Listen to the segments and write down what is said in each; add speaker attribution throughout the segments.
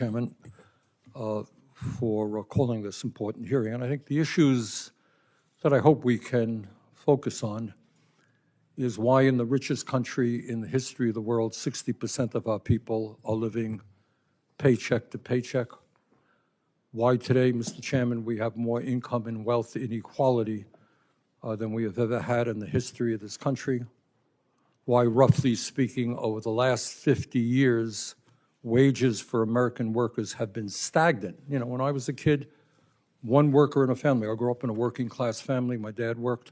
Speaker 1: Chairman, for calling this important hearing. And I think the issues that I hope we can focus on is why in the richest country in the history of the world, 60% of our people are living paycheck to paycheck. Why today, Mr. Chairman, we have more income and wealth inequality than we have ever had in the history of this country. Why, roughly speaking, over the last 50 years, wages for American workers have been stagnant. You know, when I was a kid, one worker in a family. I grew up in a working class family. My dad worked,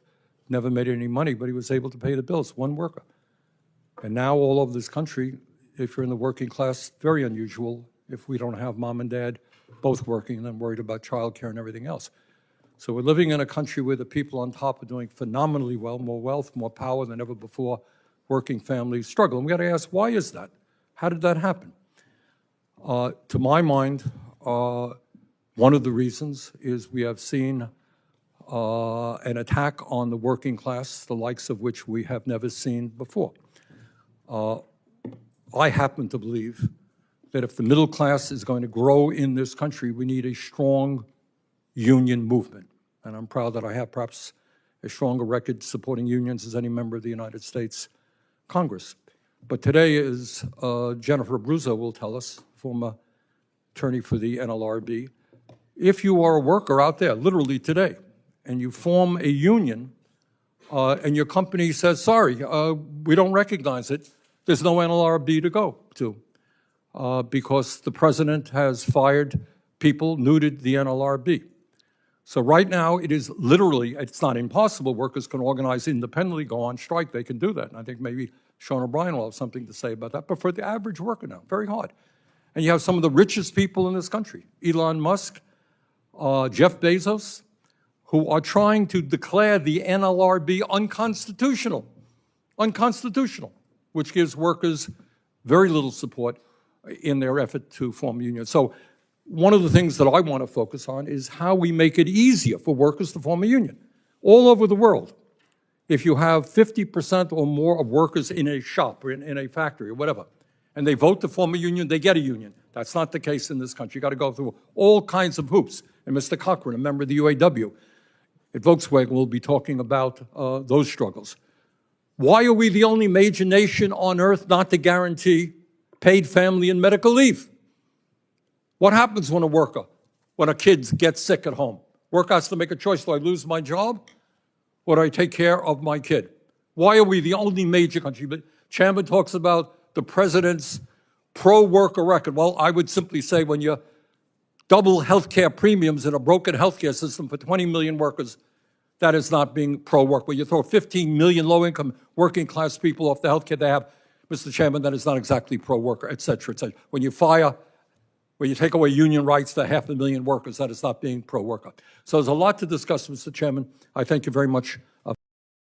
Speaker 1: never made any money, but he was able to pay the bills, one worker. And now all over this country, if you're in the working class, very unusual if we don't have mom and dad both working and then worried about childcare and everything else. So we're living in a country where the people on top are doing phenomenally well, more wealth, more power than ever before. Working families struggle. And we got to ask, why is that? How did that happen? To my mind, one of the reasons is we have seen an attack on the working class, the likes of which we have never seen before. I happen to believe that if the middle class is going to grow in this country, we need a strong union movement. And I'm proud that I have perhaps a stronger record supporting unions as any member of the United States Congress. But today, as Jennifer Abruzzo will tell us, former attorney for the NLRB, if you are a worker out there, literally today, and you form a union, and your company says, sorry, we don't recognize it, there's no NLRB to go to, because the president has fired people, neutered the NLRB. So right now, it is literally, it's not impossible. Workers can organize independently, go on strike, they can do that. And I think maybe Sean O'Brien will have something to say about that. But for the average worker now, very hard. And you have some of the richest people in this country, Elon Musk, Jeff Bezos, who are trying to declare the NLRB unconstitutional, which gives workers very little support in their effort to form unions. So one of the things that I want to focus on is how we make it easier for workers to form a union. All over the world, if you have 50% or more of workers in a shop or in a factory or whatever, and they vote to form a union, they get a union. That's not the case in this country. You've got to go through all kinds of hoops. And Mr. Cochran, a member of the UAW at Volkswagen, will be talking about those struggles. Why are we the only major nation on earth not to guarantee paid family and medical leave? What happens when a kid gets sick at home? Worker has to make a choice. Do I lose my job or do I take care of my kid? Why are we the only major country? But Chairman talks about the president's pro-worker record. Well, I would simply say when you double healthcare premiums in a broken healthcare system for 20 million workers, that is not being pro-work. When you throw 15 million low-income working class people off the healthcare they have, Mr. Chairman, that is not exactly pro-worker, et cetera, et cetera. When you take away union rights to 500,000 workers, that is not being pro-worker. So there's a lot to discuss, Mr. Chairman. I thank you very much